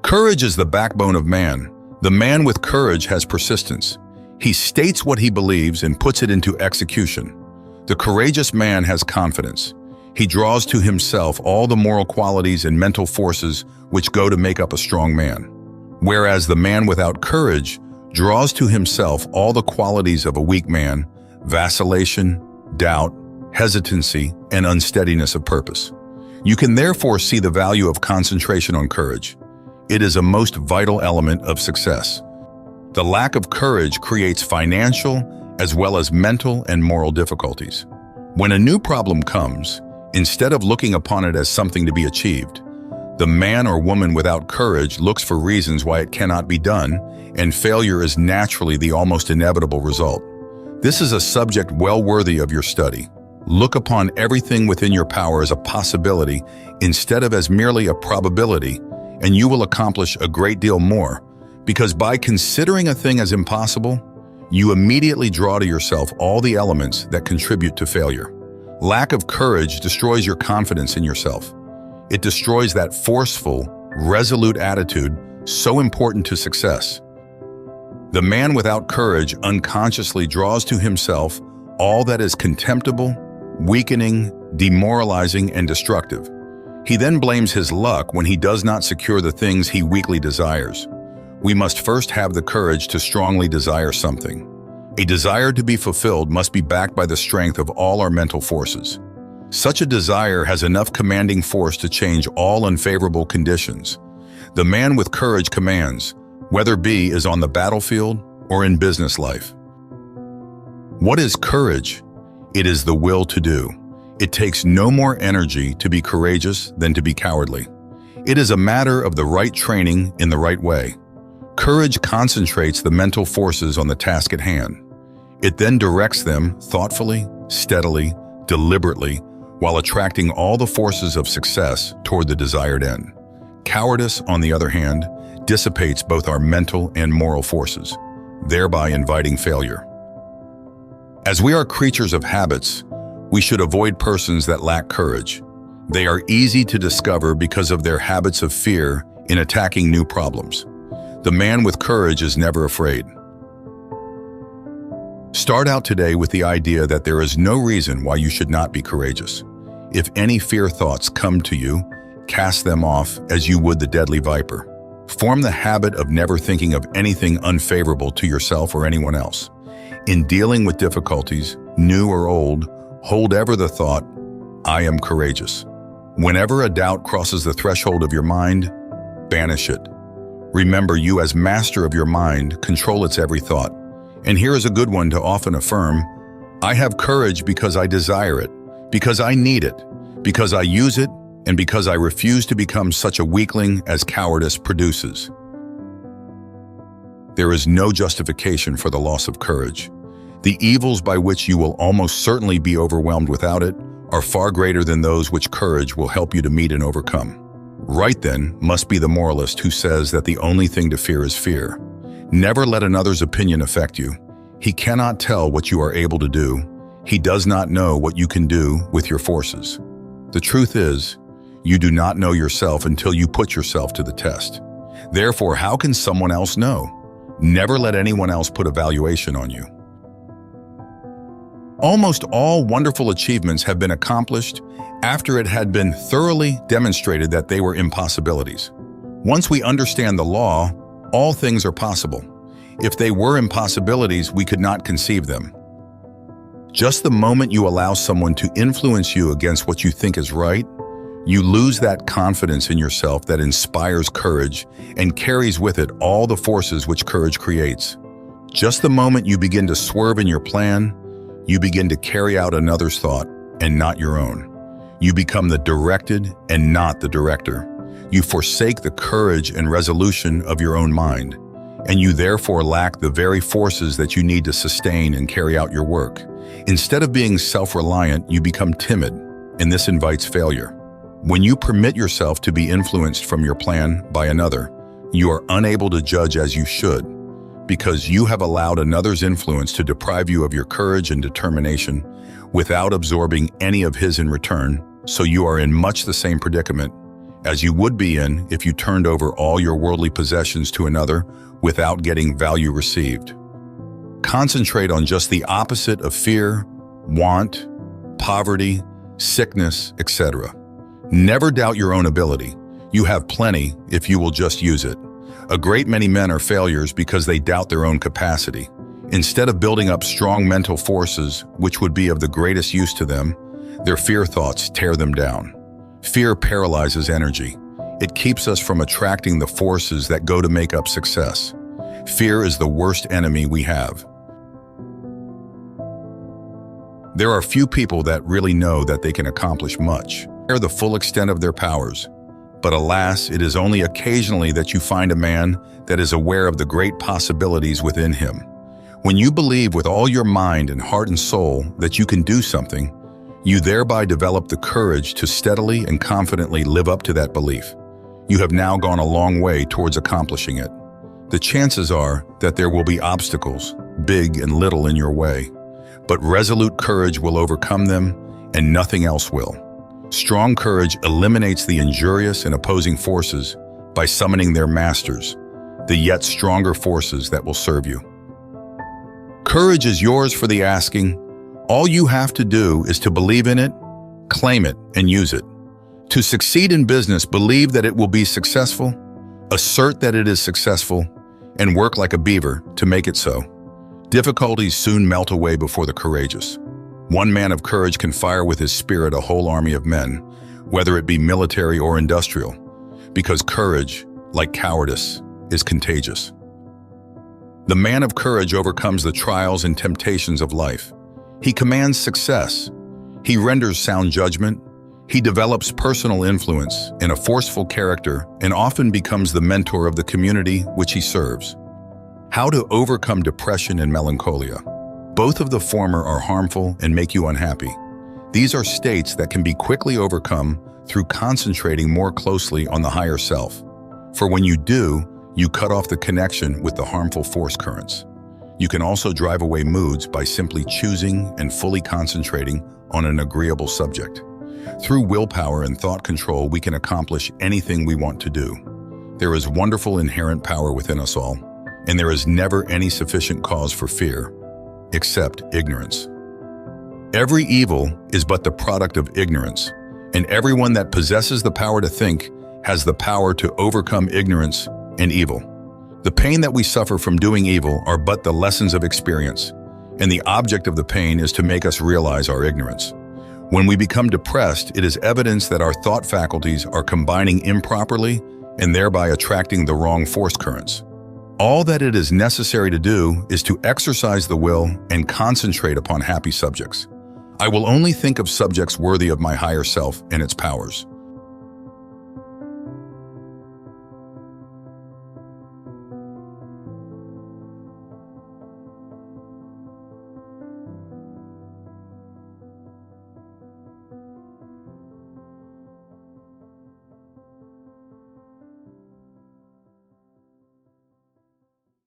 Courage is the backbone of man. The man with courage has persistence. He states what he believes and puts it into execution. The courageous man has confidence. He draws to himself all the moral qualities and mental forces which go to make up a strong man. Whereas the man without courage draws to himself all the qualities of a weak man: vacillation, doubt, hesitancy, and unsteadiness of purpose. You can therefore see the value of concentration on courage. It is a most vital element of success. The lack of courage creates financial as well as mental and moral difficulties. When a new problem comes, instead of looking upon it as something to be achieved, the man or woman without courage looks for reasons why it cannot be done, and failure is naturally the almost inevitable result. This is a subject well worthy of your study. Look upon everything within your power as a possibility instead of as merely a probability, and you will accomplish a great deal more, because by considering a thing as impossible, you immediately draw to yourself all the elements that contribute to failure. Lack of courage destroys your confidence in yourself. It destroys that forceful, resolute attitude so important to success. The man without courage unconsciously draws to himself all that is contemptible, weakening, demoralizing, and destructive. He then blames his luck when he does not secure the things he weakly desires. We must first have the courage to strongly desire something. A desire to be fulfilled must be backed by the strength of all our mental forces. Such a desire has enough commanding force to change all unfavorable conditions. The man with courage commands, whether B is on the battlefield or in business life. What is courage? It is the will to do. It takes no more energy to be courageous than to be cowardly. It is a matter of the right training in the right way. Courage concentrates the mental forces on the task at hand. It then directs them thoughtfully, steadily, deliberately, while attracting all the forces of success toward the desired end. Cowardice, on the other hand, dissipates both our mental and moral forces, thereby inviting failure. As we are creatures of habits, we should avoid persons that lack courage. They are easy to discover because of their habits of fear in attacking new problems. The man with courage is never afraid. Start out today with the idea that there is no reason why you should not be courageous. If any fear thoughts come to you, cast them off as you would the deadly viper. Form the habit of never thinking of anything unfavorable to yourself or anyone else. In dealing with difficulties, new or old, hold ever the thought, I am courageous. Whenever a doubt crosses the threshold of your mind, banish it. Remember, you as master of your mind control its every thought. And here is a good one to often affirm, I have courage because I desire it, because I need it, because I use it, and because I refuse to become such a weakling as cowardice produces. There is no justification for the loss of courage. The evils by which you will almost certainly be overwhelmed without it are far greater than those which courage will help you to meet and overcome. Right then must be the moralist who says that the only thing to fear is fear. Never let another's opinion affect you. He cannot tell what you are able to do. He does not know what you can do with your forces. The truth is, you do not know yourself until you put yourself to the test. Therefore, how can someone else know? Never let anyone else put a valuation on you. Almost all wonderful achievements have been accomplished after it had been thoroughly demonstrated that they were impossibilities. Once we understand the law, all things are possible. If they were impossibilities, we could not conceive them. Just the moment you allow someone to influence you against what you think is right, you lose that confidence in yourself that inspires courage and carries with it all the forces which courage creates. Just the moment you begin to swerve in your plan, you begin to carry out another's thought and not your own. You become the directed and not the director. You forsake the courage and resolution of your own mind, and you therefore lack the very forces that you need to sustain and carry out your work. Instead of being self-reliant, you become timid, and this invites failure. When you permit yourself to be influenced from your plan by another, you are unable to judge as you should, because you have allowed another's influence to deprive you of your courage and determination without absorbing any of his in return, so you are in much the same predicament, as you would be in if you turned over all your worldly possessions to another without getting value received. Concentrate on just the opposite of fear, want, poverty, sickness, etc. Never doubt your own ability. You have plenty if you will just use it. A great many men are failures because they doubt their own capacity. Instead of building up strong mental forces, which would be of the greatest use to them, their fear thoughts tear them down. Fear paralyzes energy. It keeps us from attracting the forces that go to make up success. Fear is the worst enemy we have. There are few people that really know that they can accomplish much, or the full extent of their powers. But alas, it is only occasionally that you find a man that is aware of the great possibilities within him. When you believe with all your mind and heart and soul that you can do something, you thereby develop the courage to steadily and confidently live up to that belief. You have now gone a long way towards accomplishing it. The chances are that there will be obstacles, big and little, in your way, but resolute courage will overcome them, and nothing else will. Strong courage eliminates the injurious and opposing forces by summoning their masters, the yet stronger forces that will serve you. Courage is yours for the asking. All you have to do is to believe in it, claim it, and use it. To succeed in business, believe that it will be successful, assert that it is successful, and work like a beaver to make it so. Difficulties soon melt away before the courageous. One man of courage can fire with his spirit a whole army of men, whether it be military or industrial, because courage, like cowardice, is contagious. The man of courage overcomes the trials and temptations of life. He commands success. He renders sound judgment. He develops personal influence and a forceful character, and often becomes the mentor of the community which he serves. How to overcome depression and melancholia. Both of the former are harmful and make you unhappy. These are states that can be quickly overcome through concentrating more closely on the higher self. For when you do, you cut off the connection with the harmful force currents. You can also drive away moods by simply choosing and fully concentrating on an agreeable subject. Through willpower and thought control, we can accomplish anything we want to do. There is wonderful inherent power within us all, and there is never any sufficient cause for fear, except ignorance. Every evil is but the product of ignorance, and everyone that possesses the power to think has the power to overcome ignorance and evil. The pain that we suffer from doing evil are but the lessons of experience, and the object of the pain is to make us realize our ignorance. When we become depressed, it is evidence that our thought faculties are combining improperly and thereby attracting the wrong force currents. All that it is necessary to do is to exercise the will and concentrate upon happy subjects. I will only think of subjects worthy of my higher self and its powers.